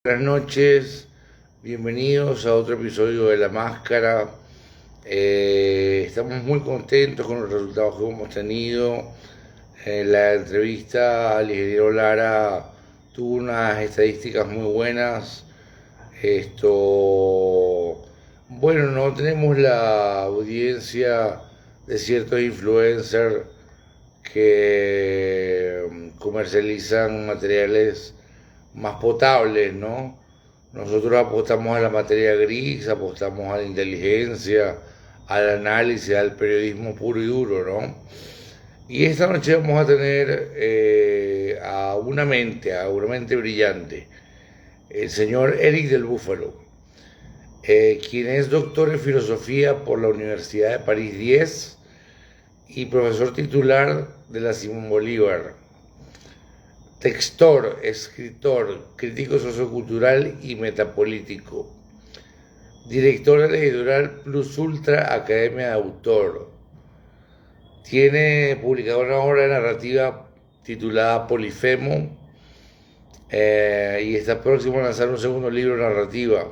Buenas noches, bienvenidos a otro episodio de La Máscara. Estamos muy contentos con los resultados que hemos tenido. La entrevista al ingeniero Lara tuvo unas estadísticas muy buenas. Bueno, no tenemos la audiencia de ciertos influencers que comercializan materiales más potables, ¿no? Nosotros apostamos a la materia gris, apostamos a la inteligencia, al análisis, al periodismo puro y duro, ¿no? Y esta noche vamos a tener a una mente brillante, el señor Eric del Búfalo, quien es doctor en filosofía por la Universidad de París 10 y profesor titular de la Simón Bolívar. Textor, escritor, crítico sociocultural y metapolítico. Director de la editorial Plus Ultra Academia de Autor. Tiene publicada una obra de narrativa titulada Polifemo y está próximo a lanzar un segundo libro de narrativa.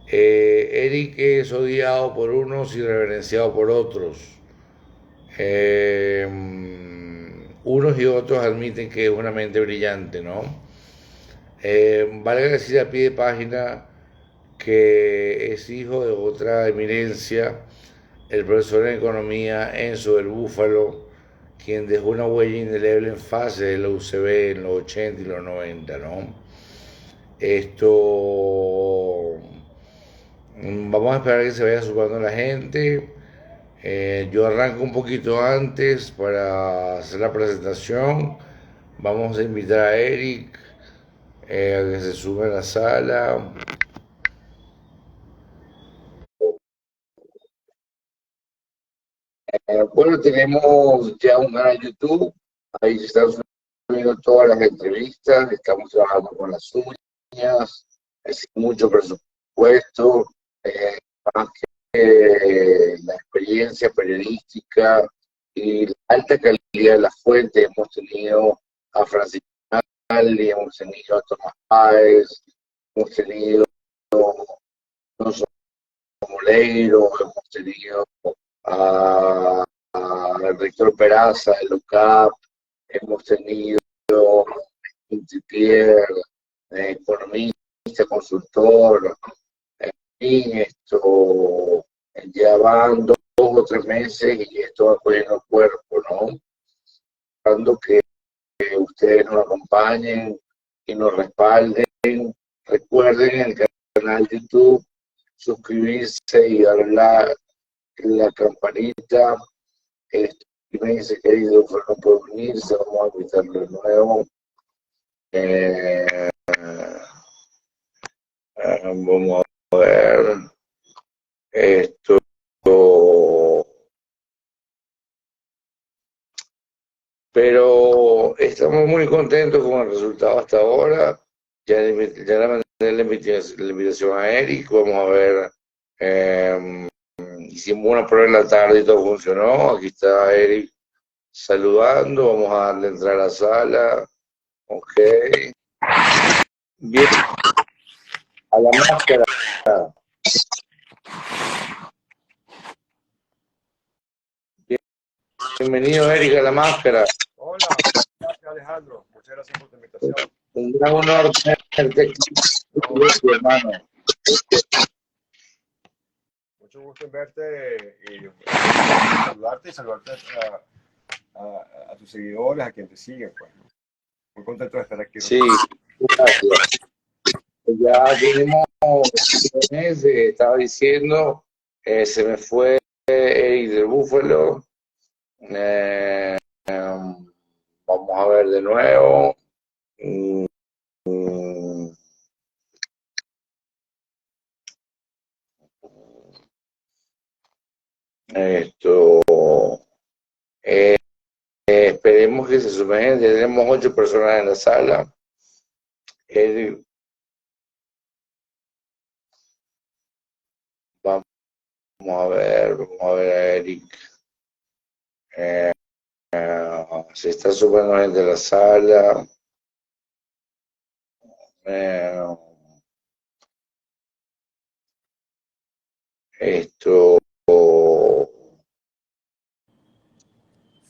Eric es odiado por unos y reverenciado por otros. Eh, Unos y otros admiten que es una mente brillante, ¿no? Valga decir a pie de página que es hijo de otra eminencia, el profesor en economía Enzo del Búfalo, quien dejó una huella indeleble en fase de la UCB en los 80 y los 90, ¿no? Esto, Vamos a esperar que se vaya sumando la gente. Yo arranco un poquito antes para hacer la presentación. Vamos a invitar a Eric a que se sume a la sala. Bueno, tenemos ya un canal de YouTube, ahí se están subiendo todas las entrevistas, estamos trabajando con las uñas, es mucho presupuesto, eh, más que la experiencia periodística y la alta calidad de las fuentes. Hemos tenido a Francisco Nali, hemos tenido a Tomás Páez, hemos tenido a Moleiro, hemos tenido a al rector Peraza del UCAP, hemos tenido Pierre, economista, consultor, y ya van 2 o 3 meses y esto va poniendo cuerpo, ¿no? Esperando que ustedes nos acompañen y nos respalden. Recuerden en el canal de YouTube suscribirse y darle la campanita. Me dice que no puede unirse, vamos a invitarlo de nuevo. Eh, Vamos a ver esto. Pero estamos muy contentos con el resultado hasta ahora. Ya le mandé la invitación a Eric. Vamos a ver. Hicimos una prueba en la tarde y todo funcionó. Aquí está Eric saludando. Vamos a darle entrar a la sala. Ok. Bien, a la máscara. Bienvenido, Eric, a la máscara. Hola, gracias Alejandro, muchas gracias por tu invitación. Un gran honor tenerte aquí, hermano. Mucho gusto en verte y saludarte a tus seguidores, a quien te siguen, pues. Muy contento de estar aquí. Sí, gracias. Ya tenemos meses, estaba diciendo, se me fue Eric del Búfalo. Vamos a ver de nuevo. Mm, Esto. eh, Esperemos que se sumen. Ya tenemos 8 personas en la sala. Eric, vamos vamos a ver a Eric. Se está sumando gente a la sala. eh, esto,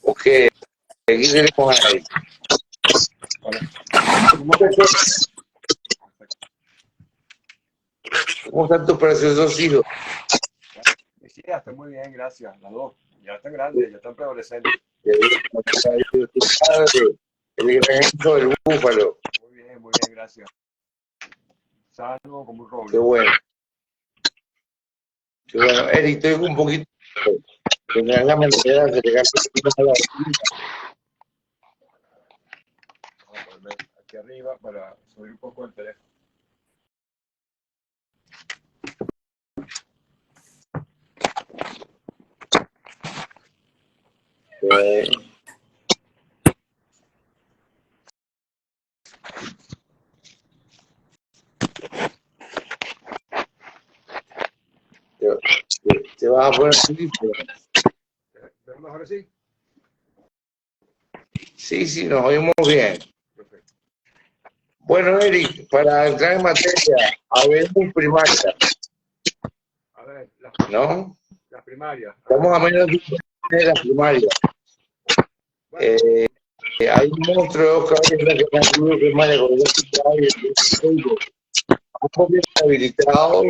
ok, aquí tenemos ahí. ¿Cómo están tus preciosos hijos? Sí, está muy bien, gracias. Las dos. Ya están grandes, ya están preadolescentes. El gran hijo del búfalo. Muy bien, gracias. Sano como un roble. Qué bueno. Qué bueno. Eric, estoy un poquito. Que me dan la manera de llegar a la Vamos a poner aquí arriba para subir un poco el teléfono. te vas a poner feliz. ¿Pero mejor así? Sí, nos oímos bien. Perfecto. Bueno, Eric, para entrar en materia, habemos primaria, A ver, ¿no? las primarias. Estamos a menos de la primaria. Bueno, Hay un monstruo de dos cabezas que me ayuda a primaria con los ambos bien habilitados,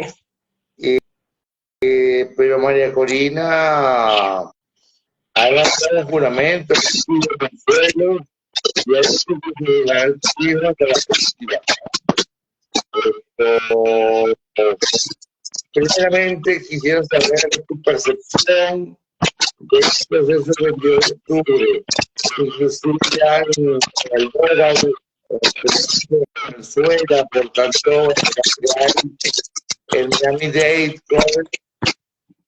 pero María Corina ha lanzado un juramento, consuelo, y ha dicho que la hasta la policía. Primeramente quisiera saber tu percepción del proceso del 22 de octubre, inclusive ya en Almora, en Venezuela, por tanto, en Miami-Dade,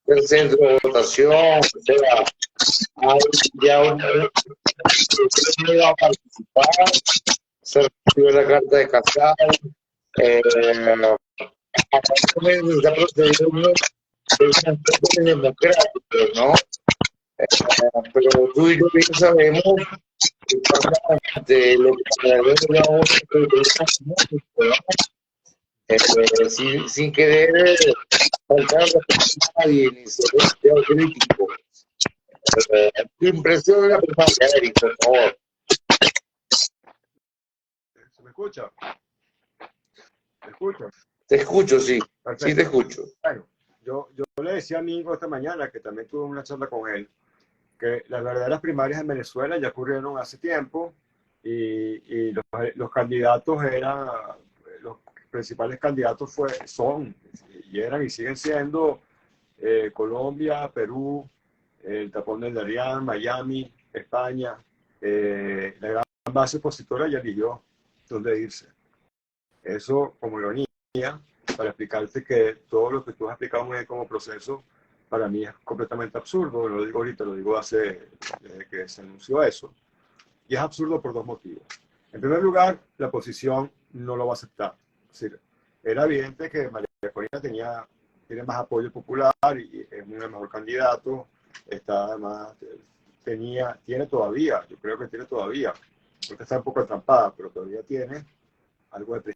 el centro de votación, o sea, hay ya una que va a participar, se recibió la carta de casado, aparentemente se está procediendo de un aspecto democrático, ¿no? Pero tú y yo bien sabemos que pasa ante lo que sin querer faltar a nadie ni ser demasiado crítico. Tu impresión de la primaria, Eric, por favor. ¿se me escucha? ¿Me escucha? Te escucho, sí. Perfecto. Sí, te escucho. Bueno, yo le decía a mi hijo esta mañana, que también tuve una charla con él, que las verdaderas primarias en Venezuela ya ocurrieron hace tiempo y los candidatos eran, los principales candidatos son y eran y siguen siendo Colombia, Perú, el tapón del Darién, Miami, España. La gran base opositora ya eligió dónde irse. Eso como ironía, para explicarte que todo lo que tú has explicado muy bien como proceso, para mí es completamente absurdo. No lo digo ahorita, lo digo desde que se anunció eso. Y es absurdo por dos motivos. En primer lugar, la oposición no lo va a aceptar. Es decir, era evidente que María Corina tiene más apoyo popular y es un mejor candidato. Está además, tiene todavía, yo creo que tiene todavía, porque está un poco atrampada, pero todavía tiene algo de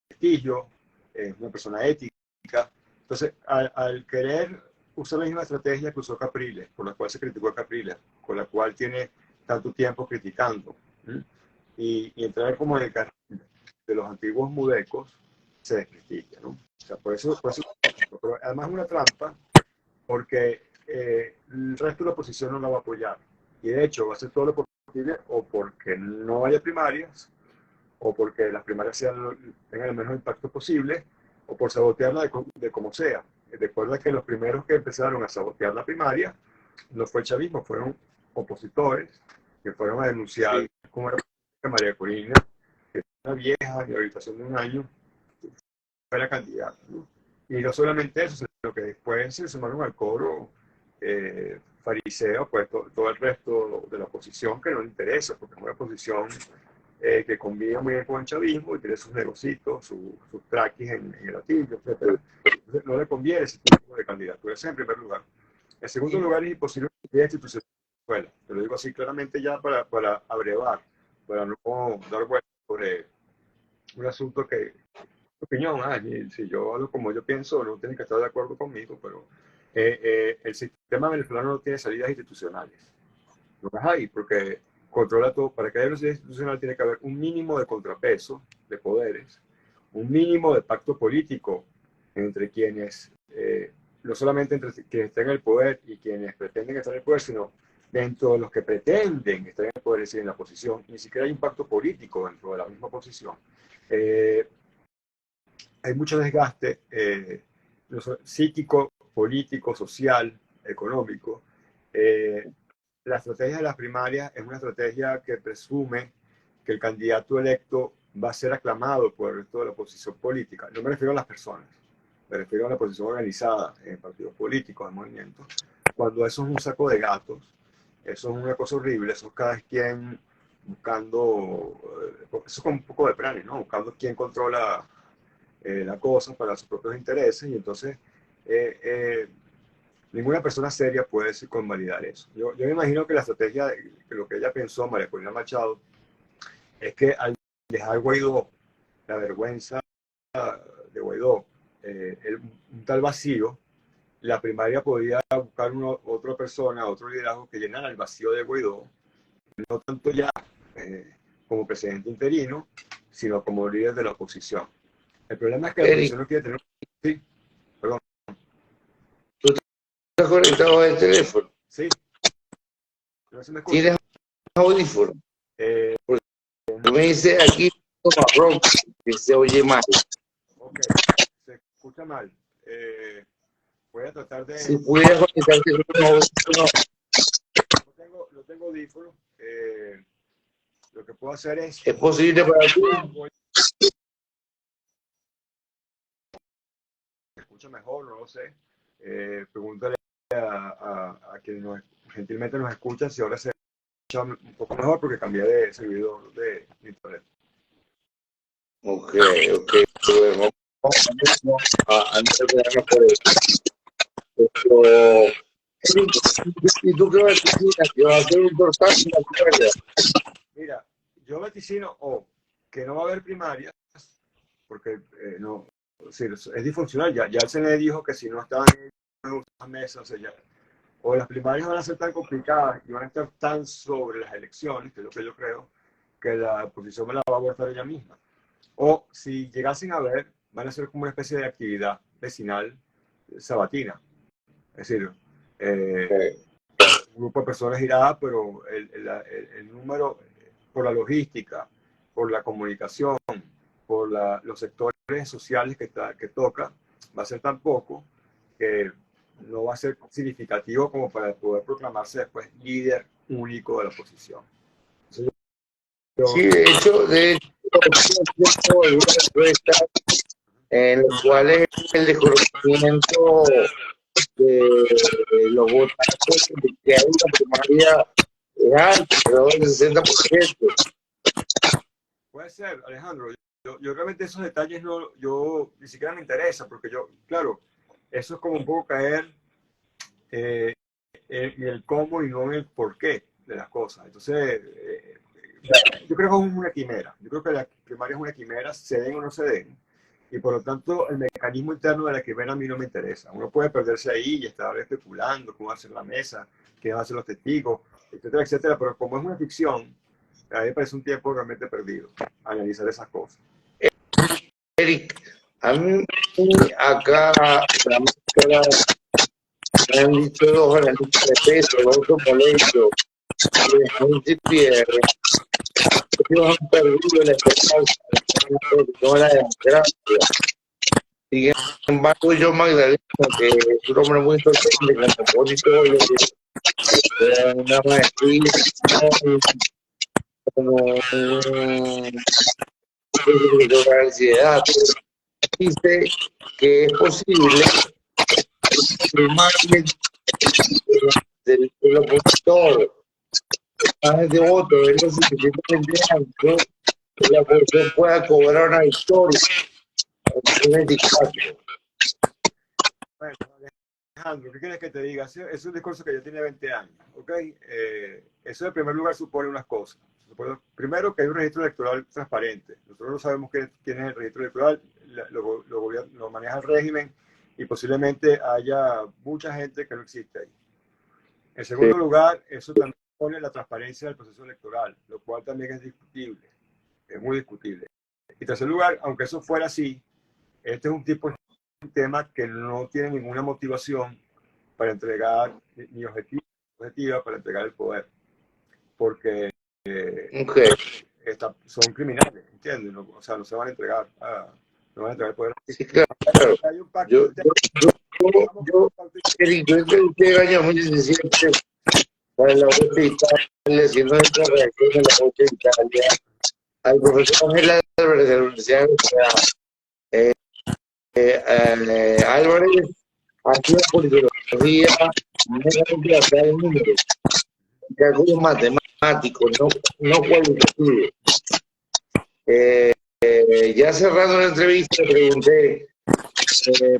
prestigio, es una persona ética. Entonces, al querer usar la misma estrategia que usó Capriles, por la cual se criticó a Capriles, con la cual tiene tanto tiempo criticando, y entrar como en el carril de los antiguos mudecos, se desprestigia, ¿no? O sea, por eso pero además es una trampa, porque el resto de la oposición no la va a apoyar. Y de hecho va a hacer todo lo posible o porque no haya primarias, o porque las primarias tengan el menos impacto posible, o por sabotearla de como sea. Recuerda que los primeros que empezaron a sabotear la primaria no fue el chavismo, fueron opositores que fueron a denunciar cómo era María Corina, que era una vieja de habitación de un año, fuera candidata, ¿no? Y no solamente eso, sino que después se sumaron al coro fariseo, pues todo el resto de la oposición que no le interesa, porque es una oposición que convive muy bien con el chavismo y tiene sus negocios, sus traquis en el latillo, etc. Entonces no le conviene ese tipo de candidatura, ese en primer lugar. En segundo lugar, es imposible que haya instituciones en Venezuela. Te lo digo así claramente ya para abrevar, para no dar vueltas un asunto que, opinión, si yo hablo como yo pienso, no tienen que estar de acuerdo conmigo, pero el sistema venezolano no tiene salidas institucionales. No las hay, porque controla todo. Para que haya una salida institucional tiene que haber un mínimo de contrapeso de poderes, un mínimo de pacto político entre quienes, no solamente entre quienes están en el poder y quienes pretenden estar en el poder, sino dentro de los que pretenden estar en el poder y en la oposición. Ni siquiera hay un pacto político dentro de la misma posición. Hay mucho desgaste psíquico, político, social, económico. La estrategia de las primarias es una estrategia que presume que el candidato electo va a ser aclamado por el resto de la oposición política. No me refiero a las personas, me refiero a la oposición organizada en partidos políticos, en movimientos. Cuando eso es un saco de gatos, eso es una cosa horrible, eso es cada quien buscando, eso es como un poco de planes, ¿no? Buscando quién controla la cosa para sus propios intereses, y entonces ninguna persona seria puede convalidar eso. Yo me imagino que la estrategia, que lo que ella pensó, María Corina Machado, es que al dejar Guaidó, la vergüenza de Guaidó, un tal vacío, la primaria podía buscar otra persona, otro liderazgo que llenara el vacío de Guaidó, no tanto ya como presidente interino, sino como líder de la oposición. El problema es que la oposición no quiere tener... Sí, perdón. ¿Tú estás conectado al teléfono? Sí. No se me escucha. ¿Tienes audífono? Tú me dices aquí marrón, que se oye mal. Ok, se escucha mal. Voy a tratar de... Si pudieras conectarte con un audífono. No tengo audífono. Lo que puedo hacer es... ¿Es posible para ti? ¿Se escucha mejor? No lo sé. Pregúntale a quienes gentilmente nos escuchan si ahora se escucha un poco mejor, porque cambié de servidor de internet. Ok. Bueno, antes de quedarnos por eso. ¿Y tú qué vaticinas? ¿Que va a ser un tortazo en la primaria? Mira, yo vaticino que no va a haber primarias, porque no, sí, es disfuncional. Ya el CNE dijo que si no estaban en las mesas, o las primarias van a ser tan complicadas y van a estar tan sobre las elecciones, que es lo que yo creo, que la oposición me la va a abortar ella misma. O si llegasen a ver, van a ser como una especie de actividad vecinal sabatina. Es decir, un grupo de personas irá, pero el número, por la logística, por la comunicación, por los sectores sociales que toca, va a ser tan poco que no va a ser significativo como para poder proclamarse después líder único de la oposición. Entonces, Sí, de hecho, algunas encuestas en las cuales el desconocimiento de los votantes de que hay una primaria es alto, alrededor del 60%. puede ser, Alejandro. Yo realmente esos detalles yo ni siquiera me interesa, porque claro, eso es como un poco caer en el cómo y no en el por qué de las cosas. Entonces, yo creo que es una quimera. Yo creo que la primaria es una quimera, se den o no se den. Y por lo tanto, el mecanismo interno de la quimera a mí no me interesa. Uno puede perderse ahí y estar especulando cómo va a ser la mesa, quiénes van a ser los testigos, etcétera, etcétera. Pero como es una ficción, a mí me parece un tiempo realmente perdido analizar esas cosas. Eric, a mí acá la máscara me han dicho dos analistas de peso, dos molesto, que la gente pierde. Ellos han perdido la esperanza de toda la democracia. Sin embargo, yo, Magdalena, que es un hombre muy sorprendente, que me pone todo lo que una maestría, como de ansiedad, dice que es posible que margen del opositor, más de votos, es lo suficientemente amplio que la oposición pueda cobrar una victoria en 2024. Bueno, Alejandro, ¿qué quieres que te diga? Es un discurso que ya tiene 20 años, ¿ok? Eso en primer lugar supone unas cosas. Primero, que hay un registro electoral transparente. Nosotros no sabemos quién es el registro electoral, lo maneja el régimen y posiblemente haya mucha gente que no existe ahí. En segundo lugar, eso también pone la transparencia del proceso electoral, lo cual también es discutible, es muy discutible. Y en tercer lugar, aunque eso fuera así, este es un tipo de sistema que no tiene ninguna motivación para entregar, ni objetiva para entregar el poder, porque son criminales, ¿entiendes? No, o sea, no se van a entregar, no van a entregar el poder. Sí, claro. Hay un pacto. Yo entrevisté el año 2017 para la Voz de Italia, haciendo esta reacción de la Voz de Italia, al profesor Ángel Álvarez de la Universidad de Álvarez, hacía politología, meramente basada en números, cálculos matemáticos, no cualitativos. Ya cerrando la entrevista, le pregunté,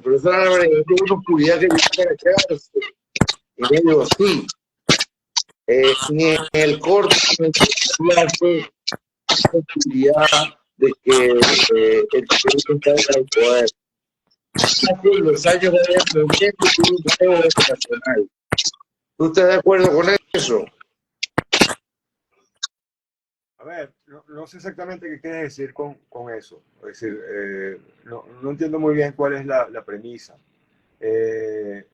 profesor Álvarez, ¿tuvo una oscuridad que viene para quedarse? Y me dijo, sí, ni en el corto ni en el plazo posibilidad de que el presidente está en el poder. Hace los años de movimiento y un relevo nacional. ¿Tú estás de acuerdo con eso? A ver, no sé exactamente qué quieres decir con eso. Es decir, no entiendo muy bien cuál es la premisa. Pero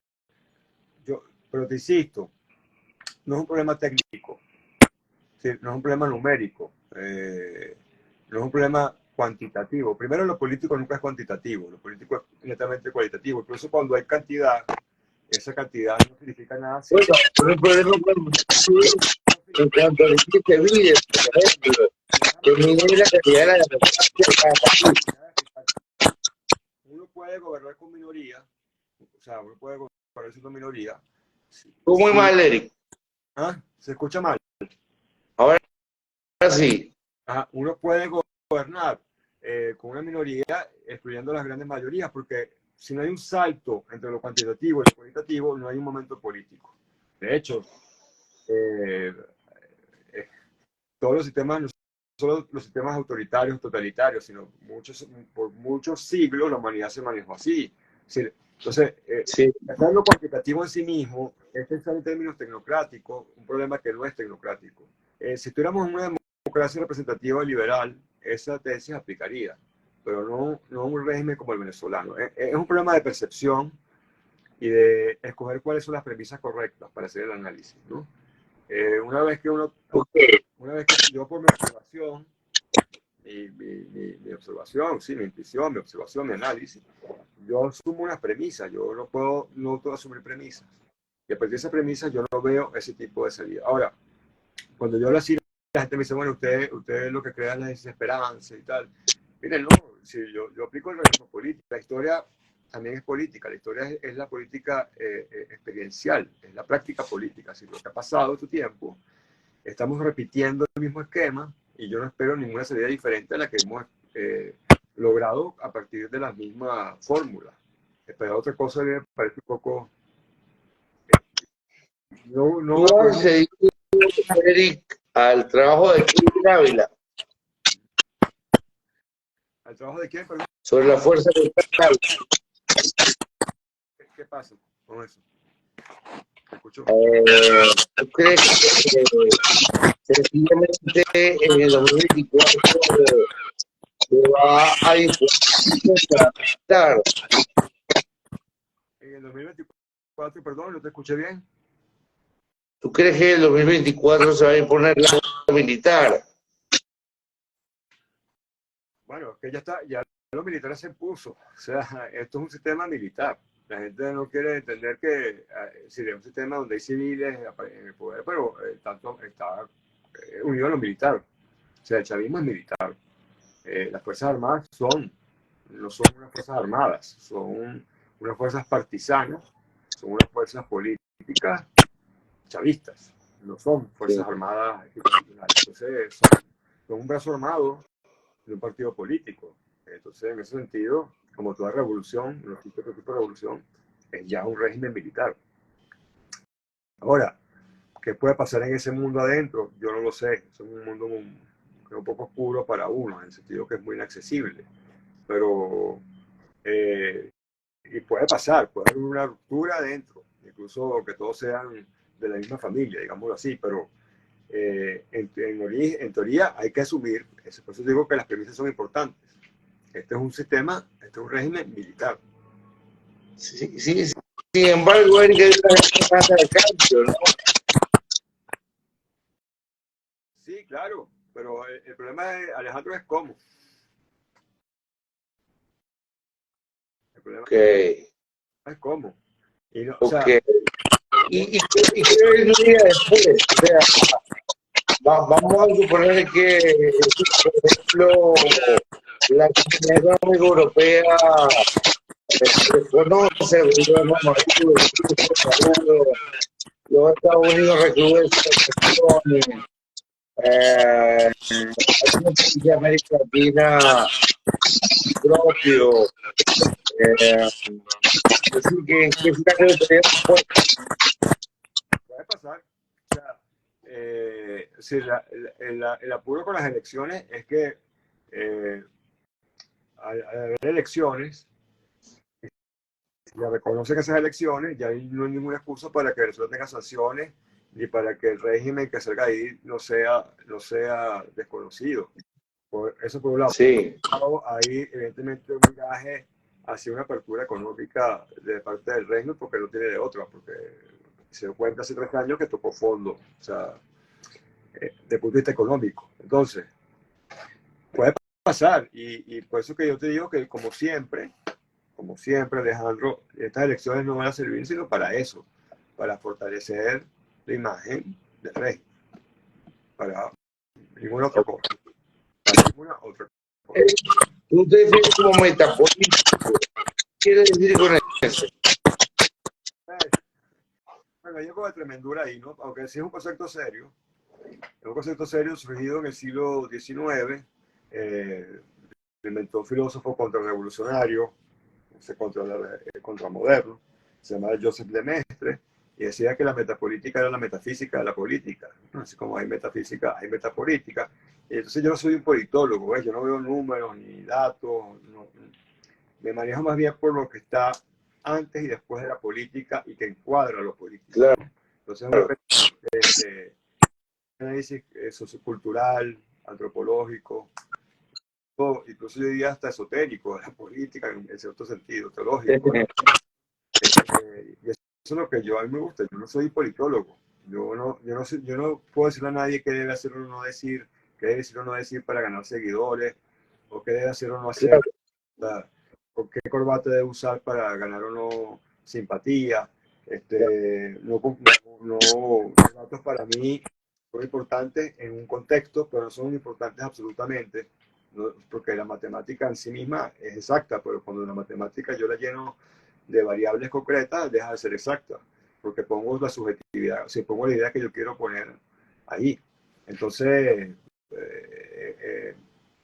te insisto, no es un problema técnico, no es un problema numérico, no es un problema cuantitativo. Primero, lo político nunca es cuantitativo, lo político es netamente cualitativo. Incluso cuando hay cantidad, esa cantidad no significa nada. Bueno, pero el problema en cuanto a la que vive, por ejemplo, que mide la cantidad de la democracia de cada país. Uno puede gobernar con minoría, o sea, uno puede gobernar siendo minoría. Estuvo muy mal, Eric. ¿Ah? ¿Se escucha mal? Ahora sí. Uno puede gobernar con una minoría, excluyendo las grandes mayorías, porque si no hay un salto entre lo cuantitativo y lo cualitativo, no hay un momento político. De hecho, todos los sistemas, no solo los sistemas autoritarios, totalitarios, sino por muchos siglos la humanidad se manejó así. Entonces, pensar lo cuantitativo en sí mismo es pensar en términos tecnocráticos, un problema que no es tecnocrático. Si estuviéramos en una democracia representativa liberal, esa tesis aplicaría, pero no un régimen como el venezolano. Es un problema de percepción y de escoger cuáles son las premisas correctas para hacer el análisis, ¿no? Una vez que yo por mi observación, mi observación, sí, mi intuición, mi observación, mi análisis, yo asumo unas premisas, yo no puedo asumir premisas. Y a partir de esas premisas yo no veo ese tipo de salida. Ahora, cuando yo hablo así, la gente me dice, bueno, usted lo que crea es la desesperanza y tal. Miren, no, si yo aplico el realismo político, la historia también es política, la historia es la política experiencial, es la práctica política. Si lo que ha pasado en tu tiempo, estamos repitiendo el mismo esquema y yo no espero ninguna salida diferente a la que hemos logrado a partir de las mismas fórmulas. Esperar otra cosa me parece un poco... Tú has seguido, Eric, al trabajo de Kevin Ávila. ¿Al trabajo de quién? Perdón. Sobre la fuerza de Ávila. ¿Qué pasa con eso? ¿Tú crees que sencillamente en el 2024 se va a disputar? En el 2024, perdón, no te escuché bien. ¿Tú crees que en el 2024 se va a imponer la guerra militar? Bueno, que ya los militares se impuso. O sea, esto es un sistema militar. La gente no quiere entender que es un sistema donde hay civiles en el poder, pero tanto está unido a lo militar. O sea, el chavismo es militar. Las Fuerzas Armadas no son unas Fuerzas Armadas, son unas fuerzas partisanas, son unas fuerzas políticas chavistas, no son Fuerzas Armadas internacionales. Entonces, son un brazo armado de un partido político. Entonces, en ese sentido, como toda revolución, no existe otro tipo de revolución, es ya un régimen militar. Ahora, ¿Qué puede pasar en ese mundo adentro? Yo no lo sé. Es un mundo un poco oscuro para uno, en el sentido que es muy inaccesible. Pero, y puede pasar, puede haber una ruptura adentro, incluso que todos sean de la misma familia, digámoslo así, pero en teoría hay que asumir, por eso digo que las premisas son importantes. Este es un sistema, este es un régimen militar. Sí, sí, sin embargo, Eric, hay una esperanza de cambio, ¿no? Sí, claro, pero el problema de Alejandro es cómo. El problema Okay. es cómo. Y no, o sea, Okay. ¿Y qué vendría después? O sea, vamos a suponer que, por ejemplo, la Comunidad Económica Europea reconoce el gobierno Maduro, los Estados Unidos recrudecen sanciones, algunos países de América Latina propio, así que escenario tendría después. puede pasar. O sea, si el apuro con las elecciones es que al haber elecciones, ya reconocen esas elecciones, ya no hay ninguna excusa para que Venezuela tenga sanciones ni para que el régimen que salga ahí no sea desconocido. Eso por un lado. Sí. Hay evidentemente un viraje hacia una apertura económica de parte del régimen porque no tiene de otra, porque se dio cuenta hace 3 años que tocó fondo, o sea, de punto de vista económico. Entonces, puede pasar, y por eso que yo te digo que como siempre, Alejandro, estas elecciones no van a servir sino para eso, para fortalecer la imagen del régimen, para ninguna otra cosa. Para ninguna otra cosa. Tú te defines como metapolítico. ¿Qué quiere decir con eso? Bueno, hay algo de tremendura ahí, ¿no? Aunque sí es un concepto serio. Es un concepto serio surgido en el siglo XIX. Lo inventó un filósofo contrarrevolucionario, contramoderno, se llamaba Joseph Lemaitre, y decía que la metapolítica era la metafísica de la política. Así como hay metafísica, hay metapolítica. Y entonces yo no soy un politólogo, ¿ves? Yo no veo números ni datos, no, me manejo más bien por lo que está antes y después de la política y que encuadra lo político, Claro. ¿no? Entonces es un análisis sociocultural, antropológico, incluso yo diría hasta esotérico, de la política en cierto sentido, teológico. Y eso es lo que a mí me gusta. Yo no soy politólogo. Yo no puedo decirle a nadie qué debe hacer o no decir, qué debe decir o no decir para ganar seguidores, o qué debe hacer o no hacer, o qué corbata debe usar para ganar o no simpatía. Los datos para mí son importantes en un contexto, pero no son importantes absolutamente, ¿no? Porque la matemática en sí misma es exacta, pero cuando la matemática yo la lleno de variables concretas, deja de ser exacta, porque pongo la subjetividad, o sea, pongo la idea que yo quiero poner ahí. Entonces,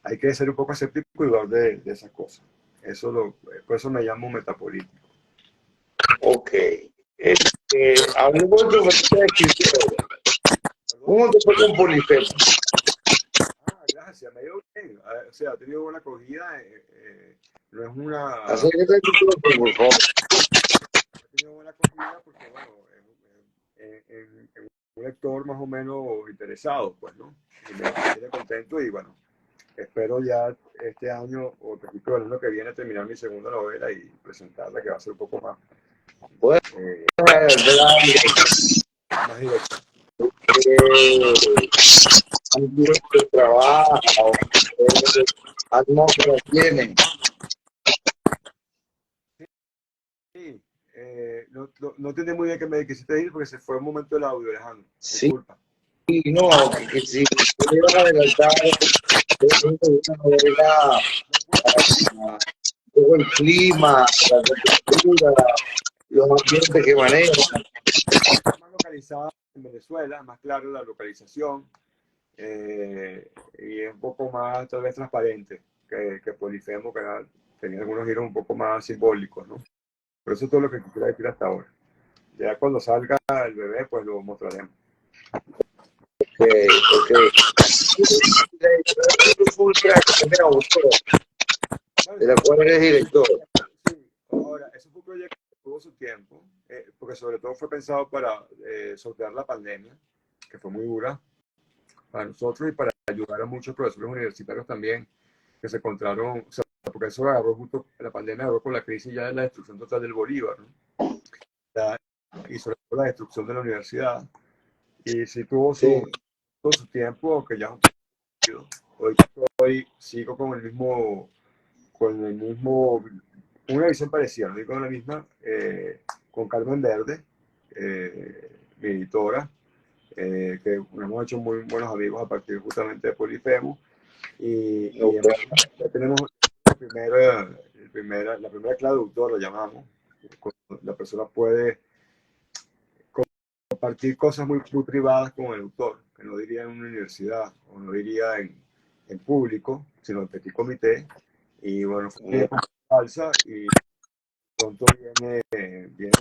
hay que ser un poco escéptico y dudar de esas cosas. Por eso me llamo metapolítico. Ok. Hablemos de tu faceta de escritor. ¿Cómo te fue con Polifemo? Gracias, me ha ido bien. O sea, ha tenido buena acogida. No es una. Acércate al micrófono, por favor. Ha tenido buena acogida porque, bueno, en un lector más o menos interesado, pues, ¿no? Y me tiene contento y, bueno, espero ya este año o principio del año que viene terminar mi segunda novela y presentarla, que va a ser un poco más, Puedes hablar más directa. de trabajo, atmósfera tiene. Sí, no entendí muy bien que me quisiste decir porque se fue un momento el audio, Alejandro. Sí, Disculpa. no, que si pudieras adelantar una novela, todo el clima, la temperatura, los ambientes que manejan. Más localizada en Venezuela, más claro la localización y es un poco más tal vez transparente que Polifemo, que tenía algunos giros un poco más simbólicos, ¿no? Pero eso es todo lo que quisiera decir hasta ahora. Ya cuando salga el bebé, pues lo mostraremos. Ok. De la cual eres director. Sí, ahora, eso fue un proyecto que tuvo su tiempo, porque sobre todo fue pensado para sortear la pandemia, que fue muy dura para nosotros y para ayudar a muchos profesores universitarios también que se encontraron, o sea, porque eso agarró justo, la pandemia agarró con la crisis ya de la destrucción total del Bolívar, ¿no? Y sobre todo la destrucción de la universidad. Y sí tuvo su tiempo, que ya es un poquito. Hoy sigo con el mismo, una visión parecida, no digo con la misma, con Carmen Verde, mi editora, que hemos hecho muy buenos amigos a partir justamente de Polifemo. Y ya tenemos la primera clave de autor, lo llamamos. La persona puede compartir cosas muy privadas con el autor, que no diría en una universidad o no diría en público, sino en petit comité. Y bueno, fue falsa y pronto vienen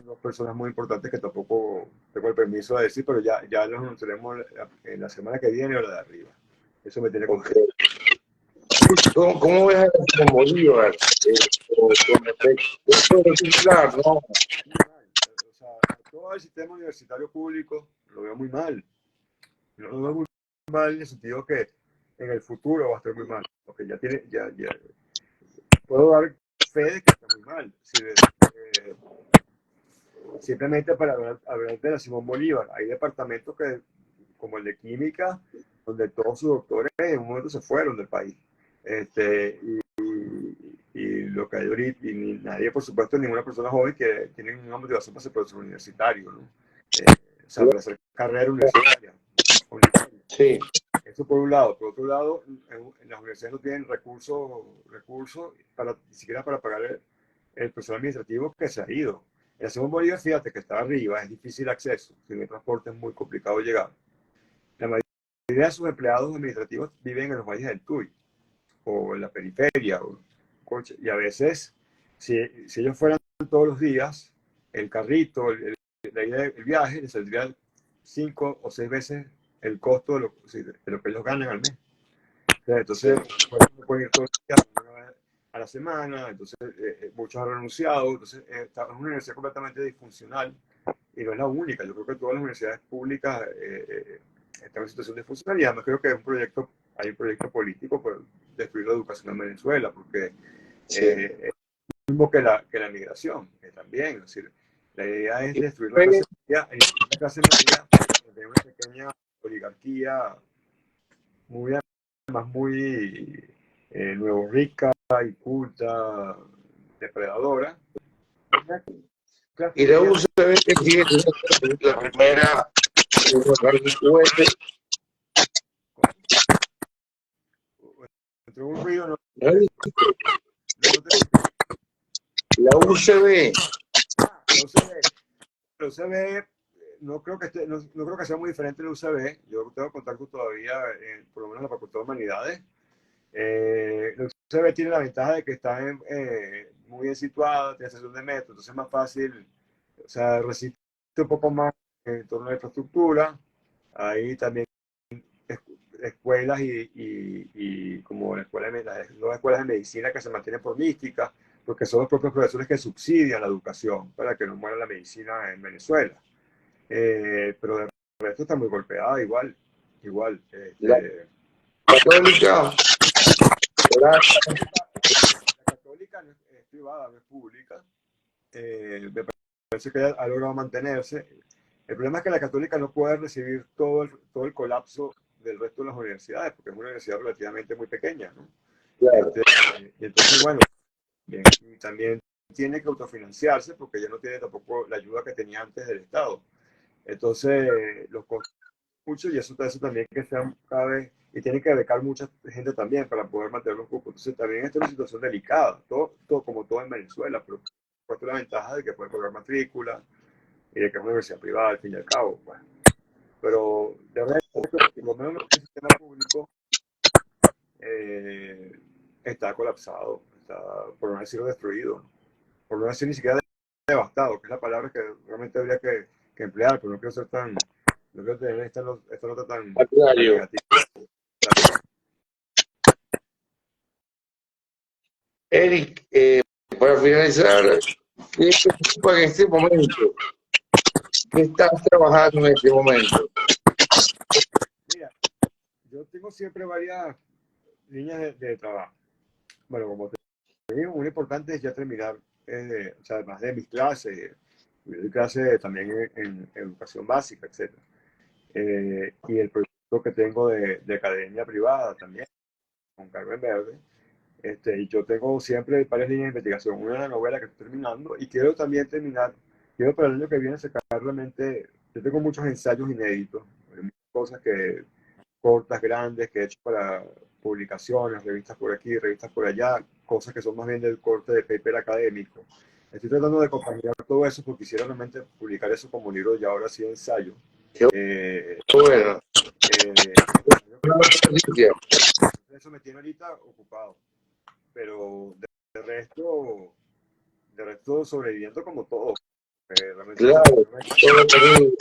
dos personas muy importantes que tampoco tengo el permiso de decir, pero ya los anunciaremos en la semana que viene o la de arriba. Eso me tiene contento. ¿Cómo ves a Simón Bolívar? ¿No? O sea, todo el sistema universitario público lo veo muy mal. Lo veo muy mal en el sentido que en el futuro va a estar muy mal. Porque ya puedo dar fe de que está muy mal. Simplemente para hablar de la Simón Bolívar, hay departamentos como el de química, donde todos sus doctores en un momento se fueron del país. Y lo que hay ahorita, y ni nadie, por supuesto, ninguna persona joven que tiene una motivación para ser profesor universitario, ¿no? O sea, para hacer carrera universitaria. Sí. Eso por un lado. Por otro lado, en las universidades no tienen recursos ni siquiera para pagar el personal administrativo que se ha ido. En la Simón Bolívar, fíjate que está arriba, es difícil acceso, sin el transporte es muy complicado llegar. La mayoría de sus empleados administrativos viven en los valles del Tuy o en la periferia, y a veces, si ellos fueran todos los días, el carrito, el viaje, les saldría 5 o 6 veces el costo de lo que ellos ganan al mes. Entonces, no pueden ir todos los días, una vez a la semana, entonces muchos han renunciado, entonces es una universidad completamente disfuncional y no es la única. Yo creo que todas las universidades públicas están en situación disfuncional y además creo que hay un proyecto político por destruir la educación en Venezuela, porque es lo mismo que la migración, también, es decir, la idea es destruir la clase media, tener una pequeña oligarquía muy nuevo rica y culta, depredadora. Y la UCB que tiene la primera entre un ruido no, la UCB. La UCB no creo que sea muy diferente de la UCB. Yo tengo contacto todavía, por lo menos en la Facultad de Humanidades. La UCB tiene la ventaja de que está muy bien situada, tiene estación de metro, entonces es más fácil, o sea, resiste un poco más en torno a la infraestructura. Ahí también escuelas y como las nuevas escuelas de medicina que se mantienen por mística, porque son los propios profesores que subsidian la educación para que no muera la medicina en Venezuela. Pero de resto está muy golpeada igual. La católica. La católica es privada, no es pública. Me parece que ha logrado mantenerse. El problema es que la católica no puede recibir todo el colapso del resto de las universidades, porque es una universidad relativamente muy pequeña, ¿no? Claro. Entonces, bueno, bien, y también tiene que autofinanciarse porque ya no tiene tampoco la ayuda que tenía antes del Estado. Entonces, los costos mucho y eso también que sean cada vez, y tiene que becar mucha gente también para poder mantener los cupos. Entonces, también esta es una situación delicada, como todo en Venezuela, pero por la ventaja de que puede cobrar matrícula y de que es una universidad privada al fin y al cabo. Pues. Pero de verdad, por lo menos el sistema público está colapsado, está, por no decirlo, destruido, por no decir ni siquiera devastado, que es la palabra que realmente habría que emplear, pero no quiero ser tan No quiero tener esta nota tan Contrario. negativa. Eric, para finalizar, ¿qué te preocupa en este momento? ¿Qué estás trabajando en este momento? Mira, yo tengo siempre varias líneas de trabajo. Bueno, como te digo, muy importante es ya terminar, o sea, además de mis clases, yo doy clases también en educación básica, etc. Y el proyecto que tengo de academia privada también, con Carmen Verde. Y yo tengo siempre varias líneas de investigación. Una es la novela que estoy terminando y quiero también terminar, quiero para el año que viene sacar realmente, yo tengo muchos ensayos inéditos, muchas cosas que cortas, grandes, que he hecho para publicaciones, revistas por aquí, revistas por allá, cosas que son más bien del corte de paper académico. Estoy tratando de compaginar todo eso porque quisiera realmente publicar eso como libro y ahora sí ensayo. Qué bueno. Eso me tiene ahorita ocupado, pero de resto sobreviviendo como todo. Realmente Claro, todo terrible.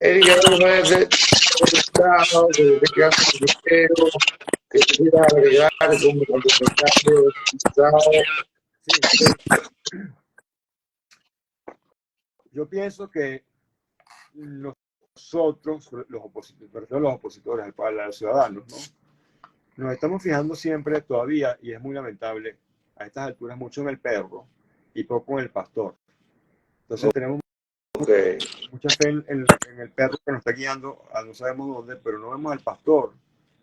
Eric, algo más de estado, que te quedas soltero, que quieras agregar como complementario, sí. Yo pienso que nosotros, los opositores, los ciudadanos, ¿no? Nos estamos fijando siempre todavía, y es muy lamentable, a estas alturas mucho en el perro y poco en el pastor. Entonces tenemos mucha fe en el perro que nos está guiando a no sabemos dónde, pero no vemos al pastor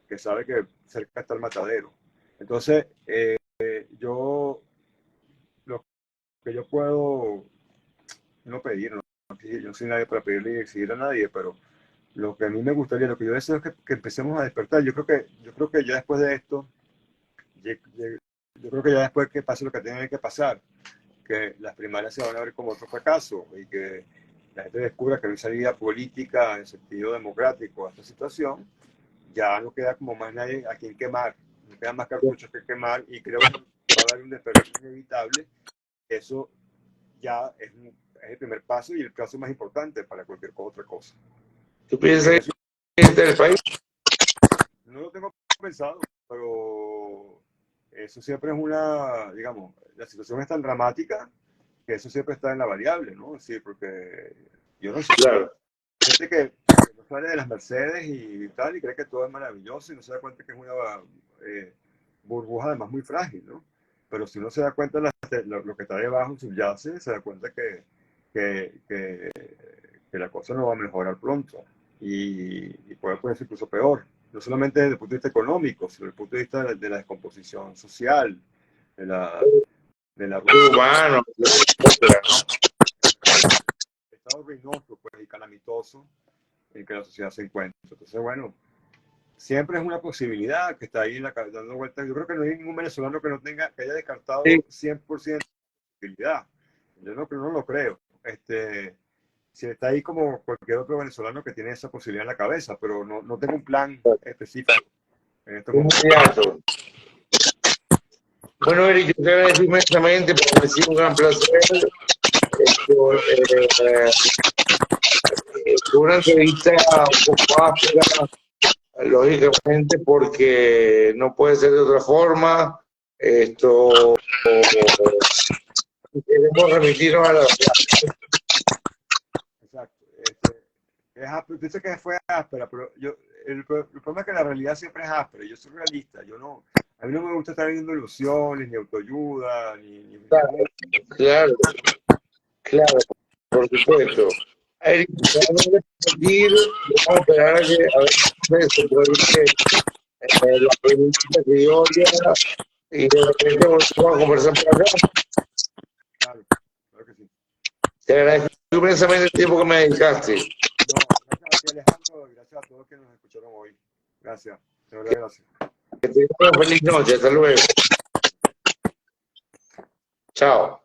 que sabe que cerca está el matadero. Entonces, yo lo que yo puedo no pedir, yo no soy nadie para pedirle y exigir a nadie, pero lo que a mí me gustaría, lo que yo deseo es que empecemos a despertar. Yo creo que ya después de esto, yo creo que ya después que pase lo que tiene que pasar, que las primarias se van a ver como otro fracaso y que la gente descubra que no hay salida política en sentido democrático a esta situación, ya no queda como más nadie a quien quemar, no quedan más cartuchos que quemar y creo que va a haber un despertar inevitable. Eso ya es el primer paso y el paso más importante para cualquier otra cosa. ¿Tú piensas que del país? No lo tengo pensado, pero eso siempre es una, digamos, la situación es tan dramática que eso siempre está en la variable, ¿no? Sí, porque yo no sé, Claro. gente que no sale de las Mercedes y tal y cree que todo es maravilloso y no se da cuenta que es una burbuja además muy frágil, ¿no? Pero si uno se da cuenta de lo que está debajo, subyace, se da cuenta que, que, que la cosa no va a mejorar pronto y puede ser incluso peor. No solamente desde el punto de vista económico, sino desde el punto de vista de la descomposición social, de la humano, etcétera, ¿no? estado ruinoso pues, y calamitoso en que la sociedad se encuentra. Entonces, bueno, siempre es una posibilidad que está ahí en dando vueltas. Yo creo que no hay ningún venezolano que no tenga, que haya descartado 100% de posibilidad. Yo no lo creo. Si está ahí como cualquier otro venezolano que tiene esa posibilidad en la cabeza, pero no tengo un plan específico en este momento. Bueno, Eric, yo te agradezco inmensamente porque me ha sido un gran placer. Una entrevista un poco áspera, lógicamente, porque no puede ser de otra forma. Queremos remitirnos a la verdad. Exacto. Es áspero. Dice que fue áspera, pero el problema es que la realidad siempre es áspera. Yo soy realista. A mí no me gusta estar viendo ilusiones, ni autoayuda, ni Claro, claro, por supuesto. Eric, vamos a repetir, vamos a esperar a ver si se puede la pregunta que yo ya y de repente vamos a conversar por acá. Claro, claro que sí. Te agradezco inmensamente el tiempo que me dedicaste. No, gracias a ti, Alejandro, y gracias a todos que nos escucharon hoy. Gracias, de verdad, gracias. Que tengas una feliz noche, hasta luego. Chao.